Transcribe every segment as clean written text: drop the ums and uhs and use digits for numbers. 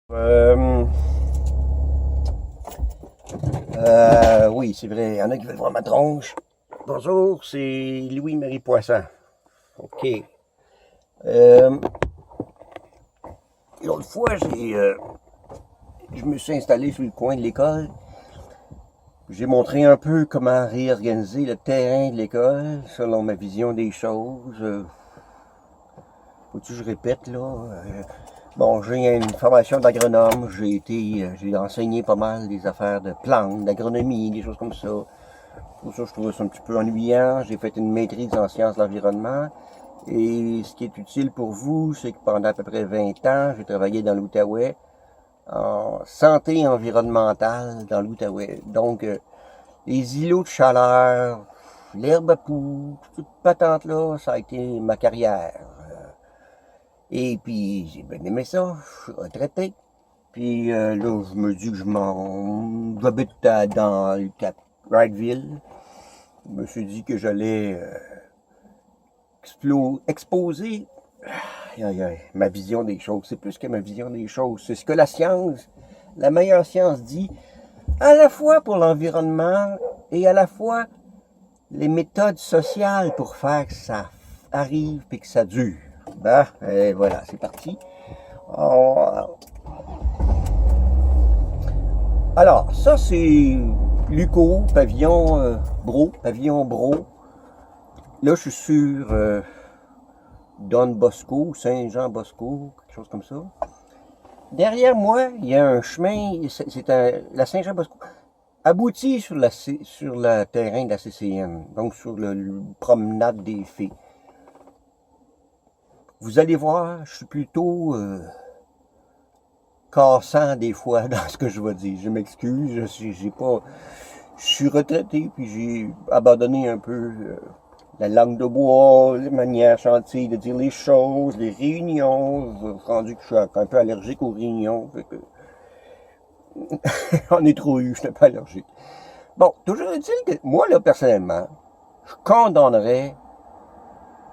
Oui, c'est vrai, il y en a qui veulent voir ma tronche. Bonjour, c'est Louis-Marie Poisson. OK. L'autre fois, je me suis installé sur le coin de l'école. J'ai montré un peu comment réorganiser le terrain de l'école selon ma vision des choses. Faut-tu que je répète, là? Bon, j'ai une formation d'agronome. J'ai enseigné pas mal des affaires de plantes, d'agronomie, des choses comme ça. Pour ça, je trouvais ça un petit peu ennuyant. J'ai fait une maîtrise en sciences de l'environnement. Et ce qui est utile pour vous, c'est que pendant à peu près 20 ans, j'ai travaillé dans l'Outaouais en santé environnementale dans l'Outaouais. Donc, les îlots de chaleur, l'herbe à poux, toute patente là, ça a été ma carrière. Et puis, j'ai bien aimé ça, je suis retraité. Puis là, je me dis que j'habite dans le Cap Wrightville. Je me suis dit que j'allais exposer ma vision des choses. C'est plus que ma vision des choses. C'est ce que la meilleure science dit, à la fois pour l'environnement et à la fois les méthodes sociales pour faire que ça arrive et que ça dure. Et voilà, c'est parti. Alors, ça c'est Luco, pavillon Bro. Là, je suis sur Don Bosco, Saint-Jean-Bosco, quelque chose comme ça. Derrière moi, il y a un chemin, la Saint-Jean-Bosco, aboutit sur le terrain de la CCN, donc sur le promenade des Fées. Vous allez voir, je suis plutôt cassant des fois dans ce que je vais dire. Je m'excuse, je suis retraité, puis j'ai abandonné un peu la langue de bois, les manières gentilles de dire les choses, les réunions. Rendu que je suis un peu allergique aux réunions. Fait que j'en ai trop eu, je n'étais pas allergique. Bon, toujours est-il que moi, là, personnellement, je condamnerais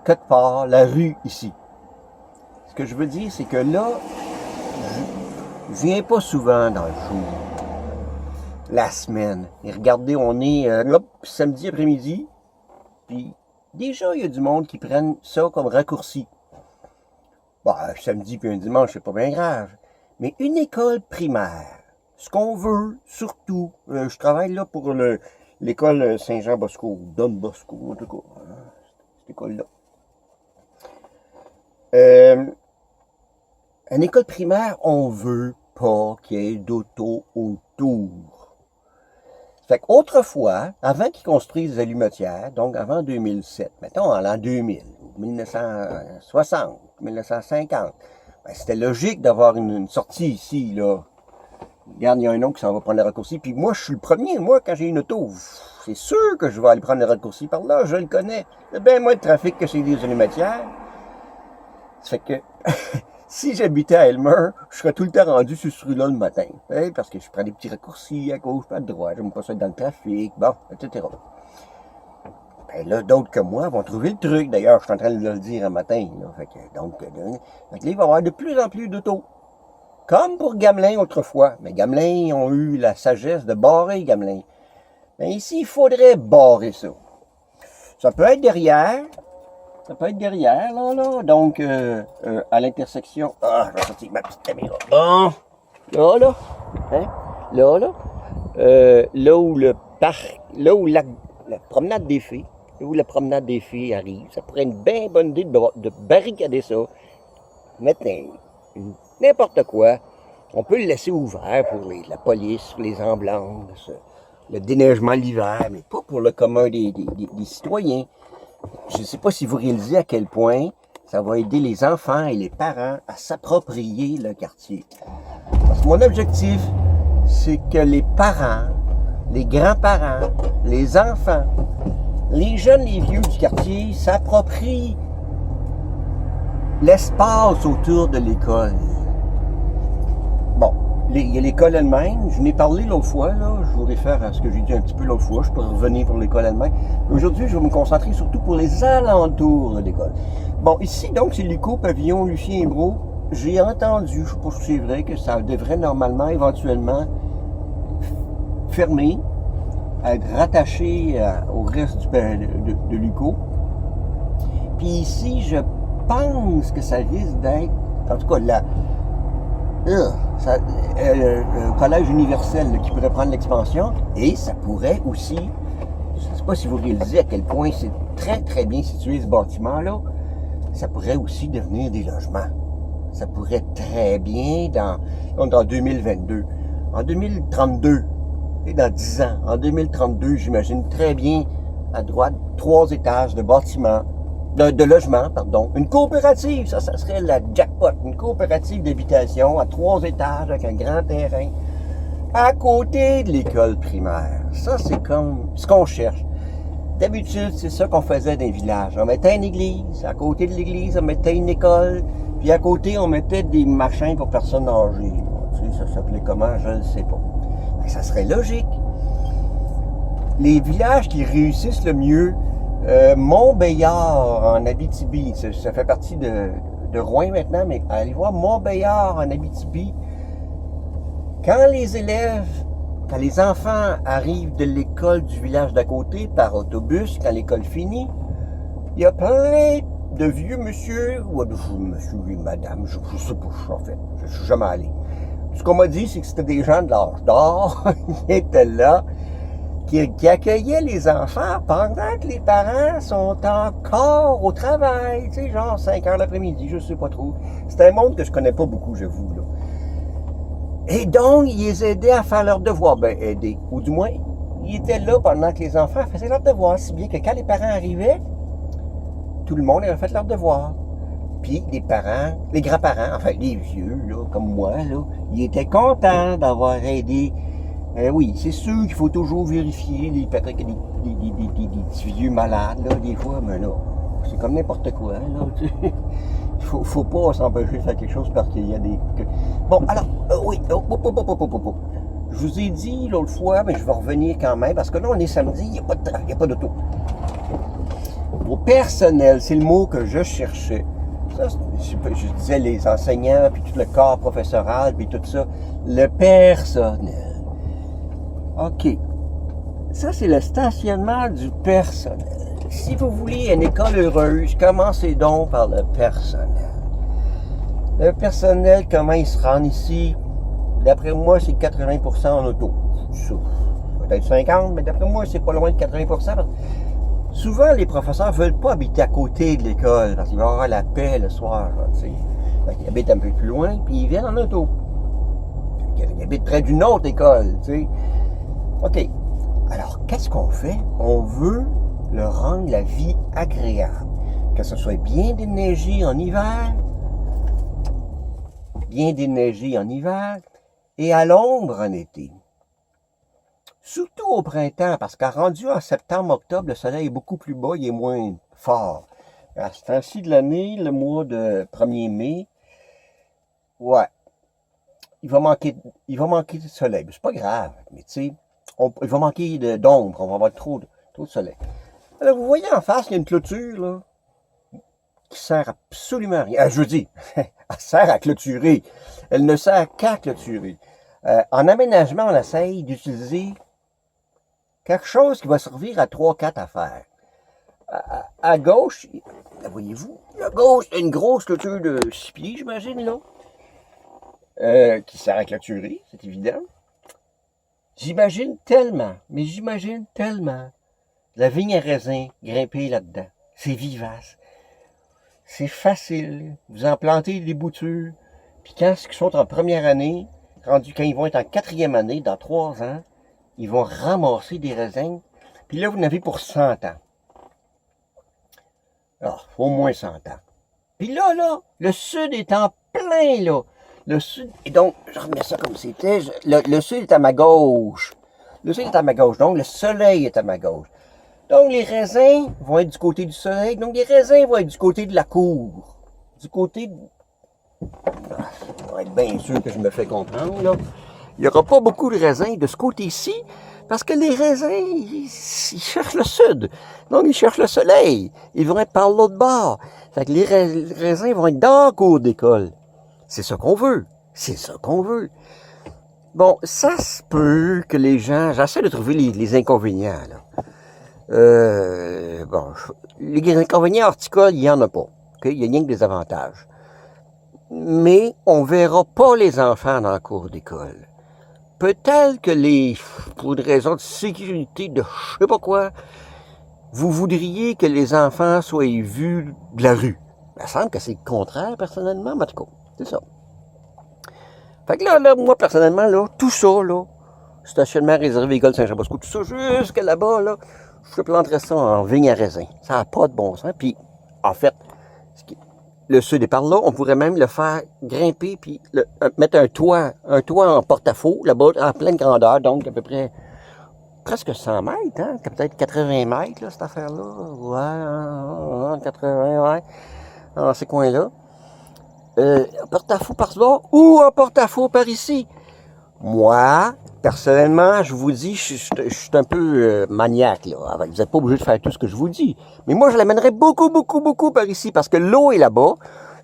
quelque part la rue ici. Ce que je veux dire, c'est que là, je viens pas souvent dans le jour, la semaine. Et regardez, on est samedi après-midi, puis déjà, il y a du monde qui prennent ça comme raccourci. Bon, samedi puis un dimanche, c'est pas bien grave. Mais une école primaire, ce qu'on veut, surtout, je travaille là pour l'école Saint-Jean-Bosco, Don Bosco, en tout cas, cette école-là. Une école primaire, on veut pas qu'il y ait d'auto autour. Fait qu'autrefois, avant qu'ils construisent les allumetières, donc avant 2007, mettons en l'an 2000, 1960, 1950, c'était logique d'avoir une sortie ici, là. Regarde, il y a un autre qui s'en va prendre le raccourci, puis moi, je suis le premier, moi, quand j'ai une auto, c'est sûr que je vais aller prendre le raccourci par là, je le connais. Il y a bien moins de trafic que chez les allumetières. Ça fait que, si j'habitais à Elmer, je serais tout le temps rendu sur ce rue-là le matin. Hein, parce que je prends des petits raccourcis à gauche, pas à droite, j'aime pas ça être dans le trafic, bon, etc. Ben là, d'autres que moi vont trouver le truc. D'ailleurs, je suis en train de le dire un matin. Là. Fait que là, il va y avoir de plus en plus d'autos. Comme pour Gamelin autrefois. Mais Gamelin ont eu la sagesse de barrer Gamelin. Mais ici, il faudrait barrer ça. Ça peut être derrière. Là. Donc, à l'intersection. Ah, je vais sortir ma petite caméra. Bon. Là. Hein? Là. Là où le parc, là où la promenade des Fées, là où la promenade des Fées arrive, ça pourrait être une bien bonne idée de barricader ça. Mettre n'importe quoi. On peut le laisser ouvert pour la police, pour les ambulances, le déneigement l'hiver, mais pas pour le commun des citoyens. Je ne sais pas si vous réalisez à quel point ça va aider les enfants et les parents à s'approprier le quartier. Parce que mon objectif, c'est que les parents, les grands-parents, les enfants, les jeunes, les vieux du quartier s'approprient l'espace autour de l'école. Bon, il y a l'école elle-même. Je n'ai parlé l'autre fois, là. Je vous réfère à ce que j'ai dit un petit peu l'autre fois. Je peux revenir pour l'école elle-même. Aujourd'hui, je vais me concentrer surtout pour les alentours de l'école. Bon, ici, donc, c'est Luco, pavillon Lucien Bro. j'ai entendu, je ne sais pas si c'est vrai, que ça devrait normalement, éventuellement, fermer, être rattaché au reste de l'UQO. Puis ici, je pense que ça risque d'être, en tout cas, le collège universel là, qui pourrait prendre l'expansion, et ça pourrait aussi, je ne sais pas si vous réalisez à quel point c'est très très bien situé ce bâtiment-là, ça pourrait aussi devenir des logements. Ça pourrait très bien, dans 2022, en 2032, et dans 10 ans, en 2032, j'imagine très bien, à droite, 3 étages de bâtiments, de logements, pardon. Une coopérative, ça serait la jackpot. Une coopérative d'habitation à 3 étages avec un grand terrain à côté de l'école primaire. Ça, c'est comme ce qu'on cherche. D'habitude, c'est ça qu'on faisait dans les villages. On mettait une église, à côté de l'église, on mettait une école, puis à côté, on mettait des machins pour personnes âgées. Tu sais, ça s'appelait comment, je ne sais pas. Mais ça serait logique. Les villages qui réussissent le mieux, Montbéliard en Abitibi, ça fait partie de Rouen maintenant, mais allez voir Montbéliard en Abitibi. Quand les enfants arrivent de l'école du village d'à côté par autobus, quand l'école finit, il y a plein de vieux monsieur, ou de monsieur et madame, je ne sais pas en fait, je ne suis jamais allé. Ce qu'on m'a dit, c'est que c'était des gens de l'âge d'or qui étaient là, qui accueillaient les enfants pendant que les parents sont encore au travail, tu sais, genre 5 heures l'après-midi, je sais pas trop. C'est un monde que je connais pas beaucoup, j'avoue, là. Et donc, ils les aidaient à faire leurs devoirs. Ben, aider. Ou du moins, ils étaient là pendant que les enfants faisaient leurs devoirs, si bien que quand les parents arrivaient, tout le monde avait fait leurs devoirs. Puis les parents, les grands-parents, enfin les vieux, là, comme moi, là, ils étaient contents d'avoir aidé. Oui, c'est sûr qu'il faut toujours vérifier des petits vieux malades, là, des fois, mais là, c'est comme n'importe quoi, là, tu sais. Faut pas s'empêcher de faire quelque chose parce qu'il y a des... Bon, alors, oui, je vous ai dit l'autre fois, mais je vais revenir quand même, parce que là, on est samedi, il n'y a pas d'auto. Au personnel, c'est le mot que je cherchais. Ça, je disais les enseignants, puis tout le corps professoral, puis tout ça. Le personnel. OK. Ça, c'est le stationnement du personnel. Si vous voulez une école heureuse, commencez donc par le personnel. Le personnel, comment ils se rendent ici? D'après moi, c'est 80% en auto. Peut-être 50%, mais d'après moi, c'est pas loin de 80%. Souvent, les professeurs ne veulent pas habiter à côté de l'école, parce qu'ils vont avoir la paix le soir. Ils habitent un peu plus loin, puis ils viennent en auto. Ils habitent près d'une autre école, tu sais. OK. Alors, qu'est-ce qu'on fait? On veut leur rendre la vie agréable. Que ce soit bien déneigé en hiver, et à l'ombre en été. Surtout au printemps, parce qu'à rendu en septembre, octobre, le soleil est beaucoup plus bas, il est moins fort. À ce temps-ci de l'année, le mois de 1er mai, ouais, il va manquer de soleil. C'est pas grave, mais tu sais, il va manquer d'ombre, on va avoir trop de soleil. Alors, vous voyez en face, il y a une clôture, là, qui sert absolument à rien. Je veux dire, elle sert à clôturer. Elle ne sert qu'à clôturer. En aménagement, on essaye d'utiliser quelque chose qui va servir à 3-4 affaires. À gauche, voyez-vous, à gauche, il y a une grosse clôture de 6 pieds, j'imagine, là, qui sert à clôturer, c'est évident. J'imagine tellement la vigne à raisin grimpée là-dedans. C'est vivace. C'est facile. Vous en plantez des boutures. Puis quand ils sont en première année, quand ils vont être en 4e année, dans 3 ans, ils vont ramasser des raisins. Puis là, vous en avez pour 100 ans. Alors, au moins 100 ans. Puis là, le sud est en plein, là. Le sud, et donc, je remets ça comme c'était. Le sud est à ma gauche. Le sud est à ma gauche. Donc, le soleil est à ma gauche. Donc, les raisins vont être du côté du soleil. Donc, les raisins vont être du côté de la cour. Du côté de... On va être bien sûr que je me fais comprendre, là. Il n'y aura pas beaucoup de raisins de ce côté-ci, parce que les raisins, ils cherchent le sud. Donc, ils cherchent le soleil. Ils vont être par l'autre bord. Fait que les raisins vont être dans la cour d'école. C'est ça qu'on veut. C'est ça qu'on veut. Bon, ça se peut que les gens... J'essaie de trouver les inconvénients, là. Bon, les inconvénients horticoles, il n'y en a pas. Okay? Il n'y a rien que des avantages. Mais on ne verra pas les enfants dans la cour d'école. Peut-être que pour une raison de sécurité, de je sais pas quoi, vous voudriez que les enfants soient vus de la rue. Il me semble que c'est le contraire, personnellement, mais en tout cas, c'est ça. Fait que là, moi, personnellement, là, tout ça, là, stationnement réservé École Saint-Jean-Bosco, tout ça, jusque là-bas, là, je planterais ça en vigne à raisin. Ça n'a pas de bon sens. Puis, en fait, le ce départ-là, on pourrait même le faire grimper, puis mettre un toit en porte-à-faux, là-bas, en pleine grandeur, donc à peu près presque 100 mètres, hein? Peut-être 80 mètres, là, cette affaire-là. Ouais, 80, ouais. Dans ces coins-là. Un porte-à-faux par là ou un porte-à-faux par ici. Moi, personnellement, je vous dis, je suis un peu maniaque, là. Vous n'êtes pas obligé de faire tout ce que je vous dis. Mais moi, je l'amènerais beaucoup par ici, parce que l'eau est là-bas.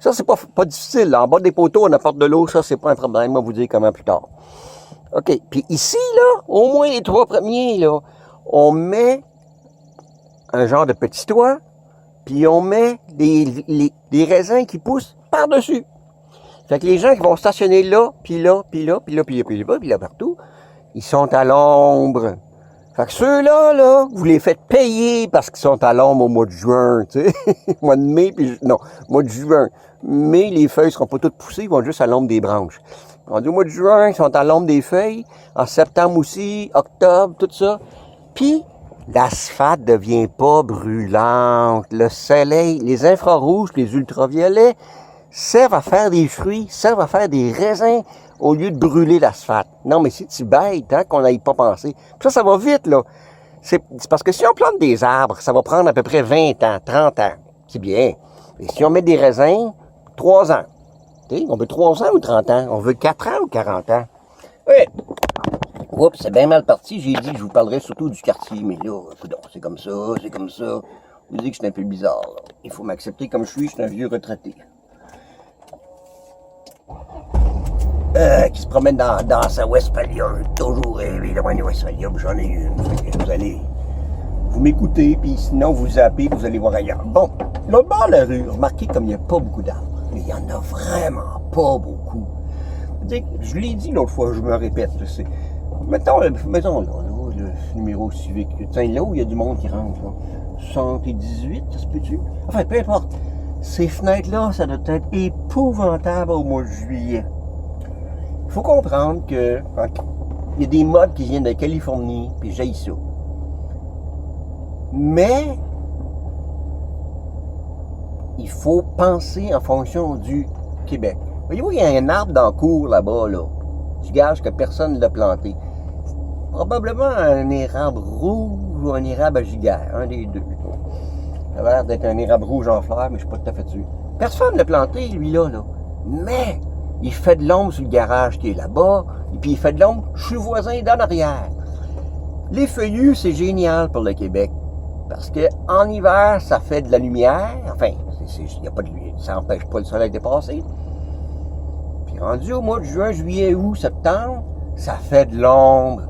Ça, c'est pas difficile, là. En bas des poteaux, on apporte de l'eau, ça, c'est pas un problème. Moi, vous dire comment plus tard. OK. Puis ici, là, au moins les 3 premiers, là, on met un genre de petit toit, puis on met des raisins qui poussent par-dessus. Fait que les gens qui vont stationner là, puis là, puis là, puis là, puis là, puis là, puis là, partout, ils sont à l'ombre. Fait que ceux-là, là, vous les faites payer parce qu'ils sont à l'ombre au mois de juin, tu sais. Mois de mai, puis non, mois de juin. Mais les feuilles seront pas toutes poussées, ils vont juste à l'ombre des branches. Au mois de juin, ils sont à l'ombre des feuilles. En septembre aussi, octobre, tout ça. Puis, l'asphalte devient pas brûlante. Le soleil, les infrarouges, les ultraviolets servent à faire des fruits, servent à faire des raisins au lieu de brûler l'asphalte. Non, mais c'est bête, hein, qu'on n'aille pas penser. Puis ça va vite, là. C'est parce que si on plante des arbres, ça va prendre à peu près 20 ans, 30 ans. C'est bien. Et si on met des raisins, 3 ans. T'sais, on veut 3 ans ou 30 ans? On veut 4 ans ou 40 ans? Oui. Oups, c'est bien mal parti. J'ai dit que je vous parlerais surtout du quartier. Mais là, c'est comme ça, c'est comme ça. Je vous dis que c'est un peu bizarre, là. Il faut m'accepter comme je suis un vieux retraité. Qui se promène dans sa Westphalia. Toujours rêvé d'avoir une Westphalia, j'en ai une. Vous allez... Vous m'écoutez, puis sinon vous zappez, vous allez voir ailleurs. Bon, l'autre bord de la rue, remarquez comme il n'y a pas beaucoup d'arbres. Mais il n'y en a vraiment pas beaucoup. Je l'ai dit l'autre fois, je me répète. Mettons là, le numéro civique. Tiens, là où il y a du monde qui rentre, là. 78, ça se peut-tu? Enfin, peu importe. Ces fenêtres-là, ça doit être épouvantable au mois de juillet. Il faut comprendre que il y a des modes qui viennent de Californie, puis j'haïs ça. Mais il faut penser en fonction du Québec. Voyez-vous, il y a un arbre dans le cours là-bas, là. Je gage que personne ne l'a planté. Probablement un érable rouge ou un érable à giguère, un des deux. Ça a l'air d'être un érable rouge en fleurs, mais je ne suis pas tout à fait sûr. Personne ne l'a planté, lui-là, là. Mais il fait de l'ombre sur le garage qui est là-bas, et puis il fait de l'ombre chez le voisin d'en arrière. Les feuillus, c'est génial pour le Québec. Parce que en hiver, ça fait de la lumière. Enfin, y a pas de, ça n'empêche pas le soleil de passer. Puis rendu au mois de juin, juillet, août, septembre, ça fait de l'ombre.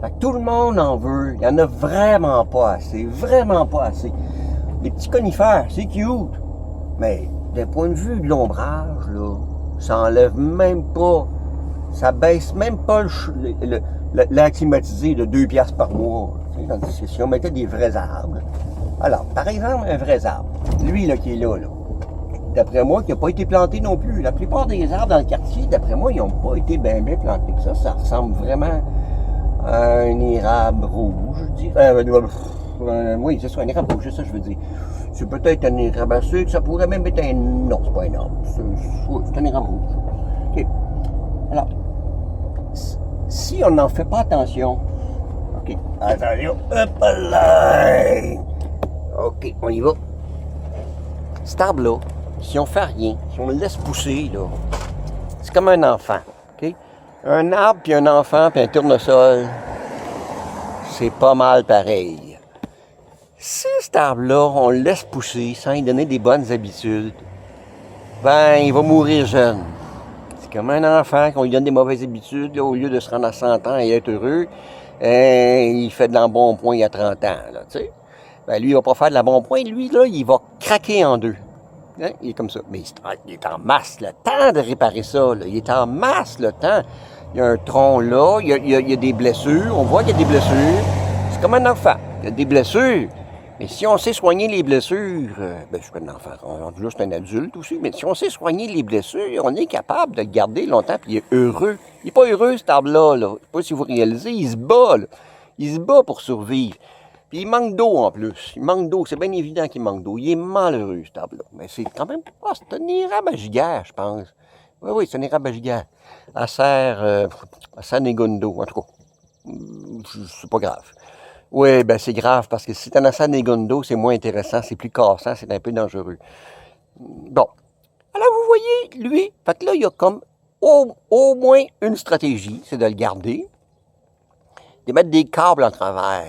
Fait que tout le monde en veut. Il n'y en a vraiment pas assez. Vraiment pas assez. Les petits conifères, c'est cute. Mais d'un point de vue de l'ombrage, là, ça enlève même pas. Ça baisse même pas l'air climatisé de 2 piastres par mois. Tandis que si on mettait des vrais arbres. Alors, par exemple, un vrai arbre. Lui, là, qui est là. D'après moi, qui n'a pas été planté non plus. La plupart des arbres dans le quartier, d'après moi, ils n'ont pas été bien plantés. Ça ressemble vraiment à un érable rouge, je dirais. Oui, c'est ça, un érable rouge, c'est ça que je veux dire. C'est peut-être un érable à sucre, ça pourrait même être un... Non, c'est pas un arbre. C'est un érable rouge. OK. Alors, si on n'en fait pas attention... OK. Attention. Hop là! OK, on y va. Cet arbre-là, si on fait rien, si on le laisse pousser, là, c'est comme un enfant. OK? Un arbre, puis un enfant, puis un tournesol, c'est pas mal pareil. Si cet arbre-là, on le laisse pousser sans lui donner des bonnes habitudes, ben, il va mourir jeune. comme un enfant qu'on lui donne des mauvaises habitudes, là, au lieu de se rendre à 100 ans et être heureux, il fait de l'embonpoint il y a 30 ans, là, tu sais. Ben, lui, il va pas faire de l'embonpoint, lui, là, il va craquer en deux. Hein? Il est comme ça. Mais il est en masse le temps de réparer ça, là. Il est en masse le temps. Il y a un tronc là, il y a des blessures, on voit qu'il y a des blessures. C'est comme un enfant, il y a des blessures. Mais si on sait soigner les blessures, ben je suis pas un enfant, juste un adulte aussi, mais si on sait soigner les blessures, on est capable de le garder longtemps, puis il est heureux. Il n'est pas heureux, cet arbre-là, là. Je sais pas si vous réalisez, il se bat, là. Il se bat pour survivre. Puis il manque d'eau en plus. Il manque d'eau, c'est bien évident qu'il manque d'eau. Il est malheureux, cet arbre-là. Mais c'est quand même, c'est un érable à giguère, je pense. Oui, c'est un érable à giguère. À Sanegondo, en tout cas. C'est pas grave. Oui, ben c'est grave, parce que si c'est un Sanegondo, c'est moins intéressant, c'est plus cassant, c'est un peu dangereux. Bon. Alors, vous voyez, lui, fait que là, il y a comme au moins une stratégie, c'est de le garder, de mettre des câbles en travers.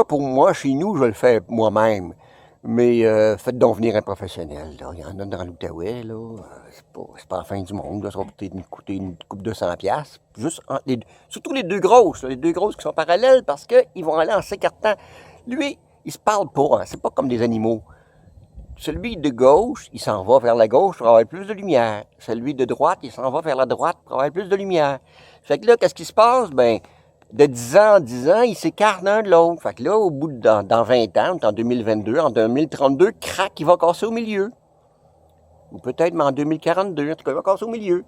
Pour moi, chez nous, je le fais moi-même. Mais faites donc venir un professionnel. Là. Il y en a dans l'Outaouais, là. C'est pas la fin du monde. Là. Ça va peut-être coûter une coupe de 100$. Juste surtout les deux grosses. Là, les deux grosses qui sont parallèles parce qu'ils vont aller en s'écartant. Lui, il se parle pas. Hein. C'est pas comme des animaux. Celui de gauche, il s'en va vers la gauche pour avoir plus de lumière. Celui de droite, il s'en va vers la droite pour avoir plus de lumière. Fait que là, qu'est-ce qui se passe? Ben, de 10 ans en 10 ans, ils s'écartent l'un de l'autre. Fait que là, au bout de, dans 20 ans, en 2022, en 2032, crac, il va casser au milieu. Ou peut-être, mais en 2042, en tout cas, il va casser au milieu.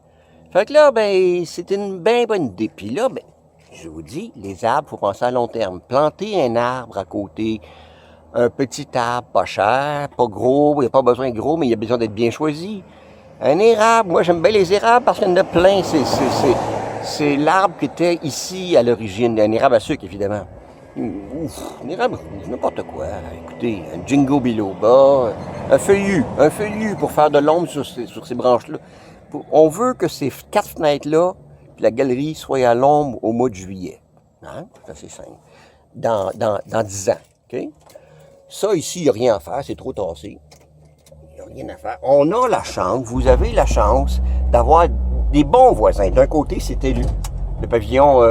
Fait que là, ben, c'est une bien bonne idée. Puis là, ben, je vous dis, les arbres, il faut penser à long terme. Planter un arbre à côté, un petit arbre, pas cher, pas gros, il n'y a pas besoin de gros, mais il a besoin d'être bien choisi. Un érable, moi j'aime bien les érables parce qu'il y en a plein, c'est l'arbre qui était ici à l'origine, un érable à sucre, évidemment. Ouf, un érable rouge, n'importe quoi. Écoutez, un jingo biloba, un feuillu pour faire de l'ombre sur ces branches-là. On veut que ces 4 fenêtres-là, la galerie, soient à l'ombre au mois de juillet. Hein? C'est assez simple. Dans 10 ans. OK? Ça, ici, il n'y a rien à faire, c'est trop tassé. Il n'y a rien à faire. On a la chance, vous avez la chance d'avoir des bons voisins. D'un côté, c'était le pavillon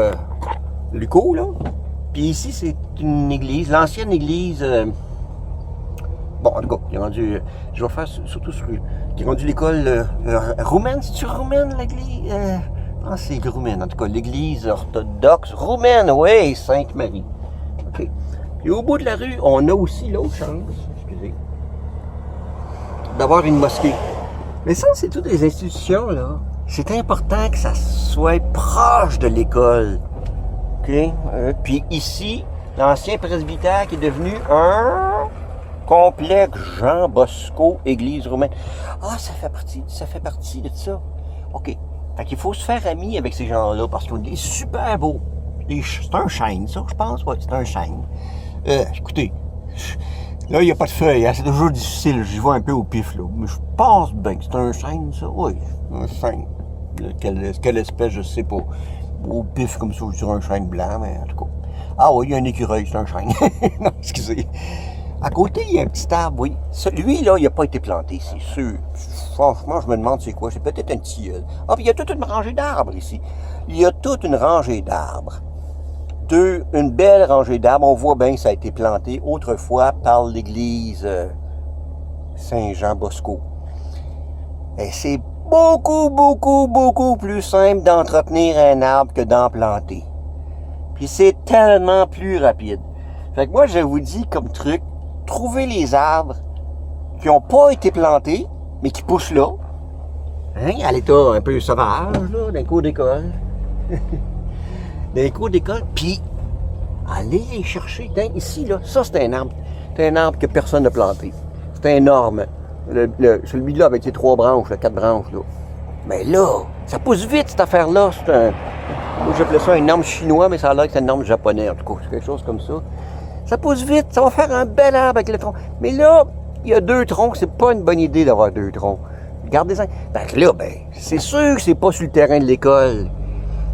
Luco, là. Puis ici, c'est une église, l'ancienne église... bon, en tout cas, qui est rendu... je vais faire surtout sur... qui est rendu l'école roumaine. C'est-tu roumaine, l'église? Je pense que c'est roumaine. En tout cas, l'église orthodoxe roumaine, oui, Sainte-Marie. OK. Puis au bout de la rue, on a aussi l'autre chance, excusez, d'avoir une mosquée. Mais ça, c'est toutes les institutions, là. C'est important que ça soit proche de l'école. OK? Puis ici, l'ancien presbytère qui est devenu un complexe Jean Bosco, église roumaine. Ah, ça fait partie de ça. OK. Fait qu'il faut se faire ami avec ces gens-là parce qu'ils sont super beaux. C'est un chêne, ça, je pense. Oui, c'est un chêne. Écoutez, là, il n'y a pas de feuilles, hein, c'est toujours difficile, j'y vois un peu au pif, là. Mais je pense bien que c'est un chêne, ça. Oui, un chêne. Quelle espèce, je sais pas. Au pif, comme ça, sur un chêne blanc, mais en tout cas. Ah oui, il y a un écureuil, c'est un chêne. Non, excusez. À côté, il y a un petit arbre, oui. Celui-là, il n'a pas été planté, c'est sûr. Franchement, je me demande c'est quoi. C'est peut-être un tilleul. Ah, puis il y a toute une rangée d'arbres ici. Il y a toute une rangée d'arbres. Une belle rangée d'arbres. On voit bien que ça a été planté autrefois par l'église Saint-Jean-Bosco. Et c'est beaucoup plus simple d'entretenir un arbre que d'en planter. Puis c'est tellement plus rapide. Fait que moi, je vous dis comme truc, trouvez les arbres qui n'ont pas été plantés, mais qui poussent là. Hein, à l'état un peu sauvage, là, d'un cours d'école. D'un cours d'école, puis allez les chercher. Ici, là, ça c'est un arbre. C'est un arbre que personne n'a planté. C'est énorme. Celui-là avec ses 3 branches, 4 branches, là. Mais là, ça pousse vite cette affaire-là. C'est un... Moi j'appelais ça un arbre chinois, mais ça a l'air que c'est un arbre japonais, en tout cas. C'est quelque chose comme ça. Ça pousse vite, ça va faire un bel arbre avec le tronc. Mais là, il y a 2 troncs, c'est pas une bonne idée d'avoir 2 troncs. Regardez-en. Donc là, ben, c'est sûr que c'est pas sur le terrain de l'école.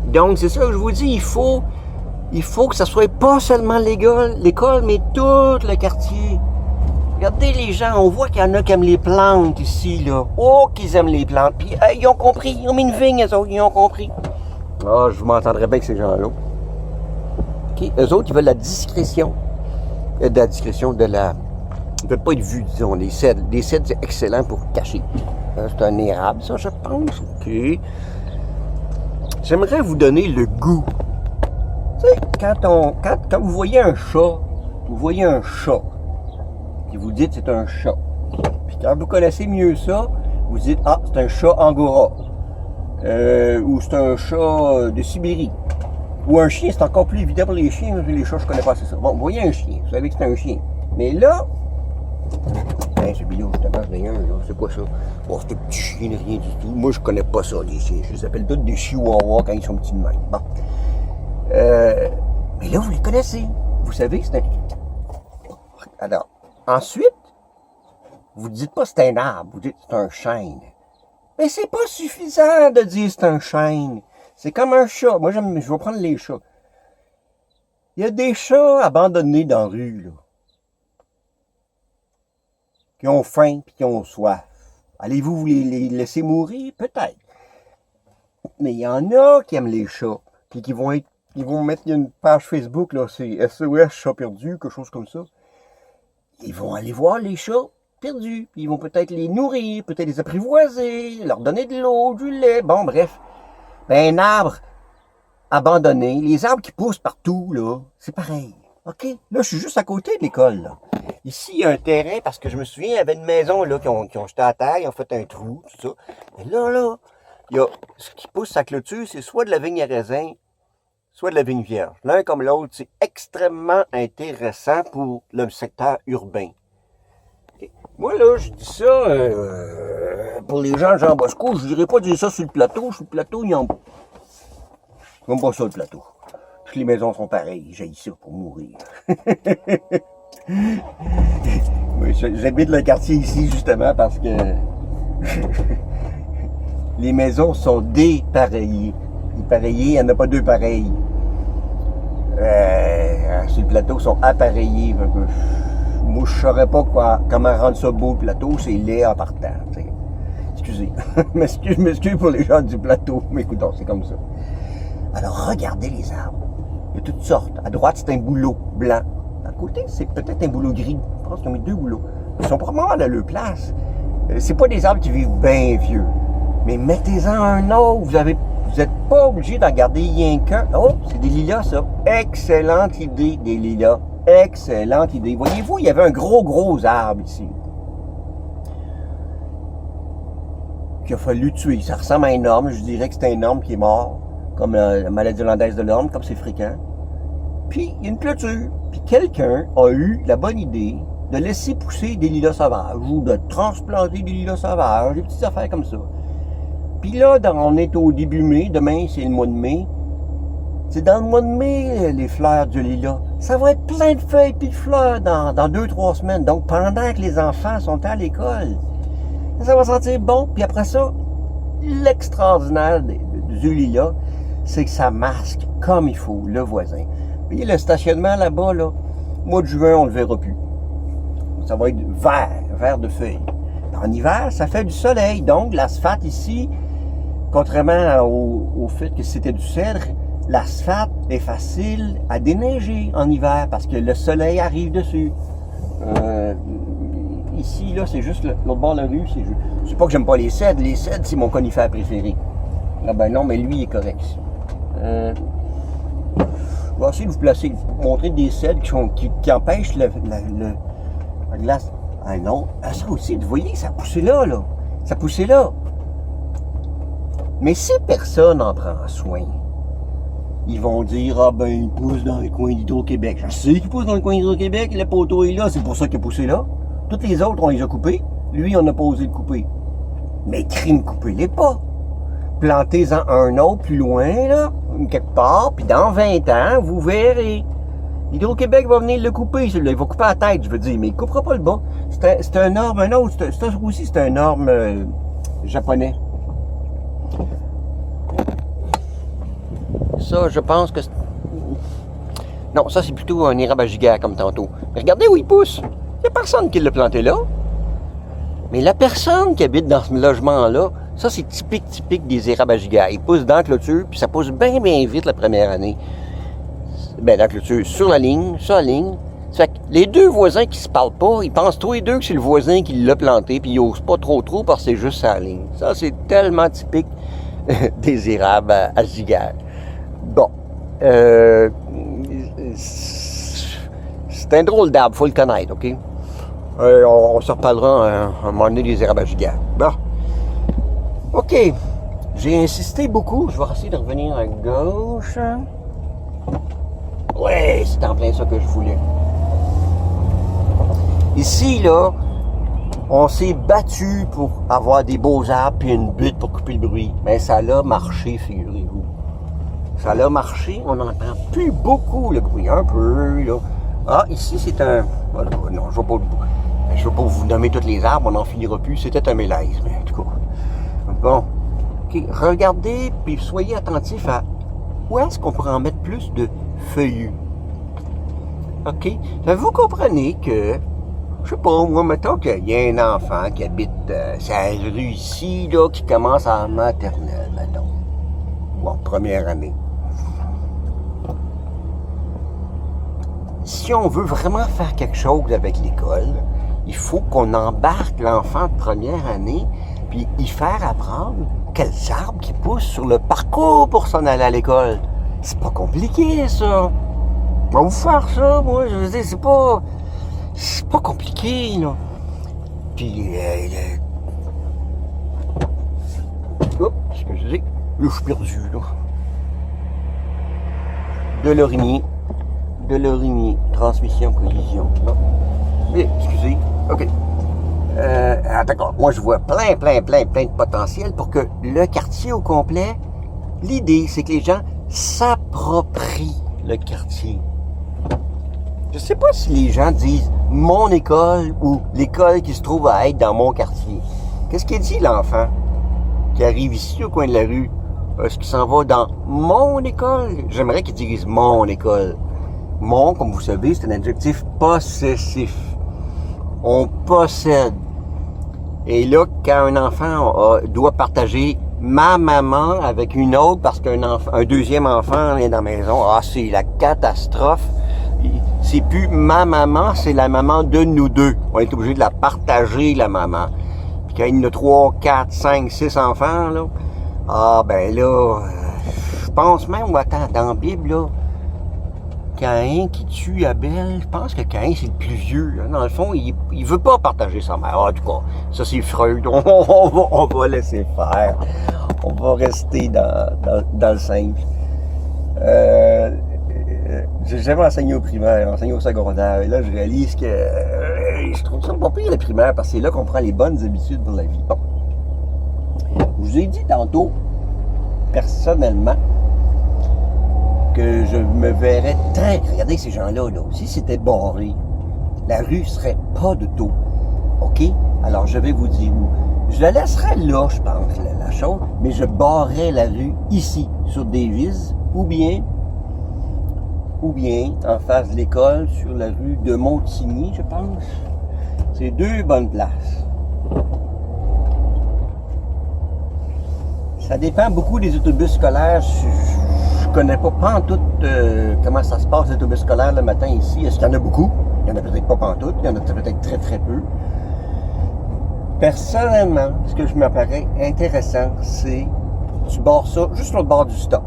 Donc, c'est ça que je vous dis, il faut que ça soit pas seulement l'école, mais tout le quartier. Regardez les gens, on voit qu'il y en a qui aiment les plantes ici, là. Oh, qu'ils aiment les plantes. Puis, ils ont compris, ils ont mis une vigne, eux autres, ils ont compris. Ah, je m'entendrais bien avec ces gens-là. OK, eux autres, ils veulent la discrétion. De la discrétion, de la... Ils veulent pas être vus, disons, les cèdres. Les cèdres, c'est excellent pour cacher. C'est un érable, ça, je pense. OK. J'aimerais vous donner le goût. Tu sais, quand vous voyez un chat, puis vous dites c'est un chat. Puis quand vous connaissez mieux ça, vous dites ah, c'est un chat angora. Ou c'est un chat de Sibérie. Ou un chien, c'est encore plus évident pour les chiens. Les chats, je connais pas assez ça. Bon, vous voyez un chien, vous savez que c'est un chien. Mais là, celui-là, justement, d'ailleurs, c'est quoi ça? Bon, c'est un petit chien, rien du tout. Moi, je connais pas ça, les chiens. Je les appelle tous des chihuahuas quand ils sont petits de même. Bon. Mais là, vous les connaissez. Vous savez, c'est un... Alors, ensuite, vous ne dites pas c'est un arbre, vous dites c'est un chêne. Mais c'est pas suffisant de dire c'est un chêne. C'est comme un chat. Moi, je vais prendre les chats. Il y a des chats abandonnés dans la rue, là. Qui ont faim et qui ont soif. Allez-vous vous les laisser mourir? Peut-être. Mais il y en a qui aiment les chats. Puis qui vont mettre une page Facebook, là, c'est SOS Chat perdu, quelque chose comme ça. Ils vont aller voir les chats perdus. Puis ils vont peut-être les nourrir, peut-être les apprivoiser, leur donner de l'eau, du lait. Bon, bref. Ben, un arbre abandonné, les arbres qui poussent partout, là, c'est pareil. OK? Là, je suis juste à côté de l'école, là. Ici, il y a un terrain, parce que je me souviens, il y avait une maison, là, qui ont jeté à terre, ils ont fait un trou, tout ça. Mais là, il y a, ce qui pousse sa clôture, c'est soit de la vigne à raisin, soit de la vigne vierge. L'un comme l'autre, c'est extrêmement intéressant pour le secteur urbain. Okay. Moi, là, je dis ça, pour les gens de Jean Bosco, je dirais pas dire ça sur le plateau. Sur le plateau, ils ont... Comme pas ça, le plateau. Toutes les maisons sont pareilles. J'ai ça pour mourir. Oui, j'habite le quartier ici, justement, parce que les maisons sont dépareillées. Dépareillées, il n'y en a pas deux pareilles. Sur le plateau, ils sont appareillés. Moi, je ne saurais pas comment rendre ça beau, le plateau. C'est laid en partant. T'sais. Excusez. m'excuse pour les gens du plateau. Mais écoutons, c'est comme ça. Alors, regardez les arbres. Il y a toutes sortes. À droite, c'est un bouleau blanc. À côté, c'est peut-être un bouleau gris. Je pense qu'ils ont mis deux bouleaux. Ils sont probablement à leur place. C'est pas des arbres qui vivent bien vieux. Mais mettez-en un autre. Vous n'êtes pas obligé d'en garder rien qu'un. Oh, c'est des lilas, ça. Excellente idée, des lilas. Excellente idée. Voyez-vous, il y avait un gros arbre ici. Qu'il a fallu tuer. Ça ressemble à un orme. Je dirais que c'est un orme qui est mort. Comme la maladie hollandaise de l'orme, comme c'est fréquent. Puis, il y a une clôture. Puis, quelqu'un a eu la bonne idée de laisser pousser des lilas sauvages ou de transplanter des lilas sauvages, des petites affaires comme ça. Puis là, on est au début mai. Demain, c'est le mois de mai. C'est dans le mois de mai, les fleurs du lilas. Ça va être plein de feuilles puis de fleurs dans 2-3 semaines. Donc, pendant que les enfants sont à l'école, ça va sentir bon. Puis après ça, l'extraordinaire du lilas, c'est que ça masque comme il faut le voisin. Vous voyez le stationnement là-bas, là, mois de juin, on ne le verra plus. Ça va être vert de feuilles. En hiver, ça fait du soleil. Donc, l'asphalte ici, contrairement au fait que c'était du cèdre, l'asphalte est facile à déneiger en hiver parce que le soleil arrive dessus. Ici, là, c'est juste l'autre bord de la rue. C'est pas que j'aime pas les cèdres. Les cèdres, c'est mon conifère préféré. Ah ben non, mais lui, il est correct. Je vais essayer de vous placer, montrer des cèdres qui empêchent la glace. Ah non, ça aussi, vous voyez, ça poussait là. Ça poussait là. Mais si personne n'en prend soin, ils vont dire, ah ben, il pousse dans le coin d'Hydro-Québec. Je sais qu'il pousse dans le coin d'Hydro-Québec, le poteau est là, c'est pour ça qu'il a poussé là. Toutes les autres, on les a coupés. Lui, on n'a pas osé le couper. Mais crime, coupez-les pas. Plantez-en un autre plus loin, là, quelque part, puis dans 20 ans, vous verrez. Hydro-Québec va venir le couper, celui-là. Il va couper la tête, je veux dire, mais il ne coupera pas le bas. C'est un orme, un autre, ça aussi, c'est un orme japonais. Ça, je pense que... Non, ça, c'est plutôt un érable à giga, comme tantôt. Mais regardez où il pousse. Il n'y a personne qui l'a planté là. Mais la personne qui habite dans ce logement-là, ça, c'est typique des érables à giga. Ils poussent dans la clôture, puis ça pousse bien vite la première année. Ben, dans la clôture, sur la ligne. Ça fait que les deux voisins qui se parlent pas, ils pensent tous les deux que c'est le voisin qui l'a planté, puis ils osent pas trop parce que c'est juste sa ligne. Ça, c'est tellement typique des érables à giga. Bon. C'est un drôle d'arbre, faut le connaître, OK? On se reparlera un moment donné des érables à giga. Bon. OK. J'ai insisté beaucoup. Je vais essayer de revenir à gauche. Ouais, c'est en plein ça que je voulais. Ici, là, on s'est battu pour avoir des beaux arbres et une butte pour couper le bruit. Mais ça l'a marché, figurez-vous. Ça l'a marché. On n'entend plus beaucoup le bruit. Un peu, là. Ah, ici, c'est un... Non, je ne vais pas vous nommer tous les arbres. On n'en finira plus. C'était un mélèze, mais en tout cas... Bon. OK. Regardez, puis soyez attentifs à où est-ce qu'on pourrait en mettre plus de feuillus. OK? Vous comprenez que, je sais pas, moi, mettons qu'il y a un enfant qui habite sa rue ici, là, qui commence en maternelle, mettons. Ou en première année. Si on veut vraiment faire quelque chose avec l'école, il faut qu'on embarque l'enfant de première année puis y faire apprendre quels arbres qui poussent sur le parcours pour s'en aller à l'école. C'est pas compliqué, ça. On va vous faire ça, moi, je veux dire, c'est pas compliqué, là. Puis, oups, excusez, là, je suis perdu, là. De Lorigny, transmission, collision. Non. Mais, excusez, OK. D'accord. Moi, je vois plein de potentiel pour que le quartier au complet, l'idée, c'est que les gens s'approprient le quartier. Je sais pas si les gens disent « mon école » ou « l'école qui se trouve à être dans mon quartier ». Qu'est-ce qu'il dit, l'enfant qui arrive ici au coin de la rue? Est-ce qu'il s'en va dans « mon école » ? J'aimerais qu'il dise « mon école ». Mon, comme vous savez, c'est un adjectif possessif. On possède. Et là, quand un enfant doit partager ma maman avec une autre parce qu'un deuxième enfant est dans la maison, c'est la catastrophe. C'est plus ma maman, c'est la maman de nous deux. On est obligé de la partager, la maman. Puis quand il y en a 3, 4, 5, 6 enfants, là, ben là, je pense même, attends, dans la Bible, là, Caïn qui tue Abel, je pense que Caïn, c'est le plus vieux. Là. Dans le fond, il veut pas partager sa mère. En tout cas, ça, c'est Freud. On va laisser faire. On va rester dans le simple. J'ai jamais enseigné au primaire, enseigné au secondaire. Et là, je réalise que je trouve ça pas pire, le primaire, parce que c'est là qu'on prend les bonnes habitudes pour la vie. Bon. Je vous ai dit tantôt, personnellement, que je me verrais très... Regardez ces gens-là, là. Si c'était barré, la rue serait pas de taux. OK? Alors, je vais vous dire où. Je la laisserais là, je pense, la chose, mais je barrerais la rue ici, sur Davis, ou bien en face de l'école, sur la rue de Montigny, je pense. C'est deux bonnes places. Ça dépend beaucoup des autobus scolaires. Je connais pas pantoute comment ça se passe, les autobus scolaires le matin ici. Est-ce qu'il y en a beaucoup? Il y en a peut-être pas pantoute, il y en a peut-être très peu. Personnellement, ce que je m'apparaît intéressant, c'est tu barres ça juste sur le bord du stop.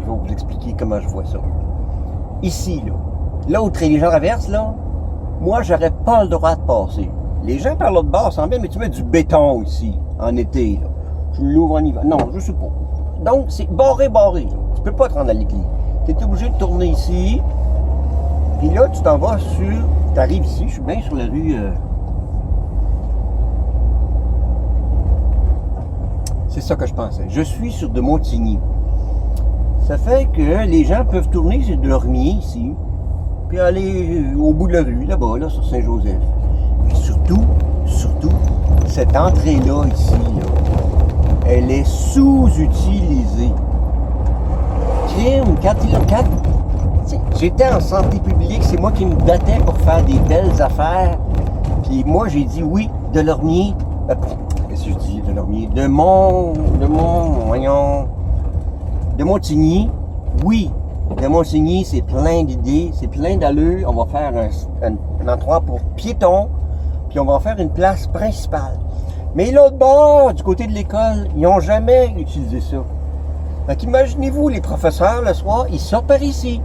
Je vais vous expliquer comment je vois ça. Ici, là où les gens traversent, là, moi, j'aurais pas le droit de passer. Les gens par l'autre bord s'en viennent, mais tu mets du béton ici, en été, là. Tu l'ouvres en hiver. Non, je sais pas. Donc, c'est barré. Tu peux pas te rendre à l'église. Tu es obligé de tourner ici. Puis là, tu t'en vas sur... Tu arrives ici, je suis bien sur la rue... C'est ça que je pensais. Je suis sur de Montigny. Ça fait que les gens peuvent tourner sur de Lormier ici, puis aller au bout de la rue, là-bas, là, sur Saint-Joseph. Mais surtout, cette entrée-là, ici, là, elle est sous-utilisée. Crime, quand j'étais en santé publique, c'est moi qui me battais pour faire des belles affaires. Puis moi, j'ai dit oui, Delormier. Qu'est-ce que je dis, Delormier? De Montigny, oui. De Montigny, c'est plein d'idées, c'est plein d'allures. On va faire un endroit pour piétons, puis on va en faire une place principale. Mais l'autre bord, du côté de l'école, ils n'ont jamais utilisé ça. Fait qu'imaginez-vous, les professeurs, le soir, ils sortent par ici.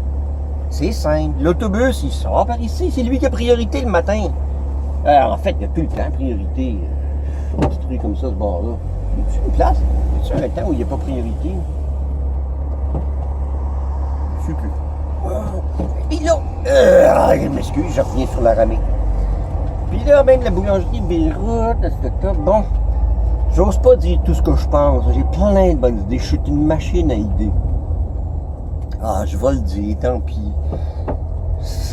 C'est simple. L'autobus, il sort par ici. C'est lui qui a priorité le matin. En fait, il n'y a plus le temps, priorité. Un petit truc comme ça, ce bord-là. Y a-t-il une place? Y a-t-il un temps où il n'y a pas priorité? Je sais plus. Puis là, je m'excuse, je reviens sur la ramée. Puis là, même la boulangerie Beyrouth, etc. Bon, j'ose pas dire tout ce que je pense. J'ai plein de bonnes idées. Je suis une machine à idées. Ah, je vais le dire, tant pis.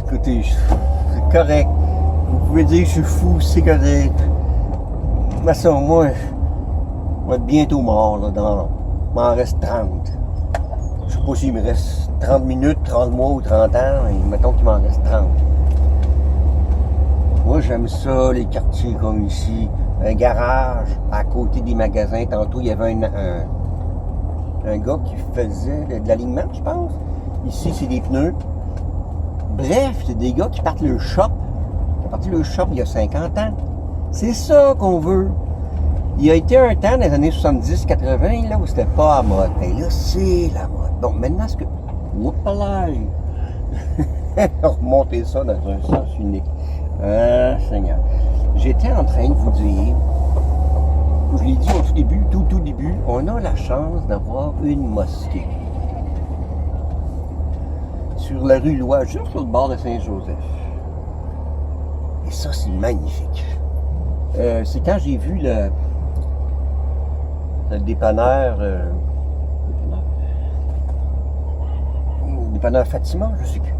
Écoutez, c'est correct. Vous pouvez dire que je suis fou, c'est correct. Mais ça, moi, je vais être bientôt mort, là, il m'en reste 30. Je sais pas s'il me reste 30 minutes, 30 mois ou 30 ans, et mettons qu'il m'en reste 30. Moi, j'aime ça, les quartiers comme ici. Un garage à côté des magasins. Tantôt, il y avait un gars qui faisait de l'alignement, je pense. Ici, c'est des pneus. Bref, c'est des gars qui partent le shop. Qui ont parti le shop il y a 50 ans. C'est ça qu'on veut. Il y a été un temps, dans les années 70-80, là, où c'était pas à mode. Mais là, c'est la mode. Donc, maintenant, ce que... Oups là! Remonter ça dans un sens unique. Ah, Seigneur. J'étais en train de vous dire, je l'ai dit au tout début, on a la chance d'avoir une mosquée. Sur la rue Loire, juste sur le bord de Saint-Joseph. Et ça, c'est magnifique. C'est quand j'ai vu le dépanneur Fatima, je sais plus.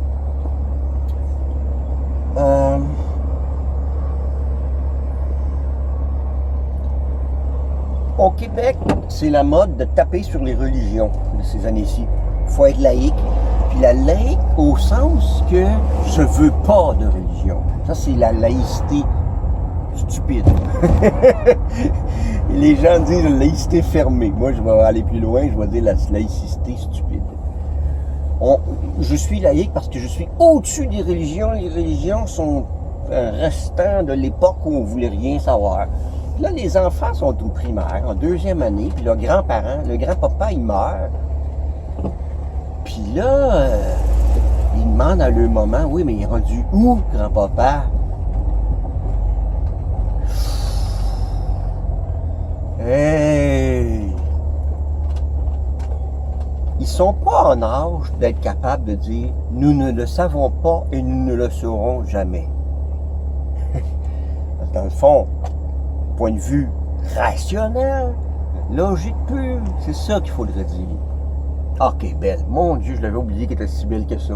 Au Québec, c'est la mode de taper sur les religions de ces années-ci. Il faut être laïque. Puis la laïque au sens que je veux pas de religion. Ça, c'est la laïcité stupide. Les gens disent la laïcité fermée. Moi, je vais aller plus loin, je vais dire la laïcité stupide. Je suis laïque parce que je suis au-dessus des religions. Les religions sont un restant de l'époque où on ne voulait rien savoir. Puis là, les enfants sont au primaire, en 2e année, puis leurs grands-parents, le grand-papa, il meurt. Puis là, ils demandent à leur maman, oui, mais il est rendu où, grand-papa? Hey! Ils sont pas en âge d'être capables de dire, nous ne le savons pas et nous ne le saurons jamais. Dans le fond, point de vue rationnel, logique pure, c'est ça qu'il faudrait dire. Ah, qu'elle est belle. Mon Dieu, je l'avais oublié qu'elle était si belle que ça.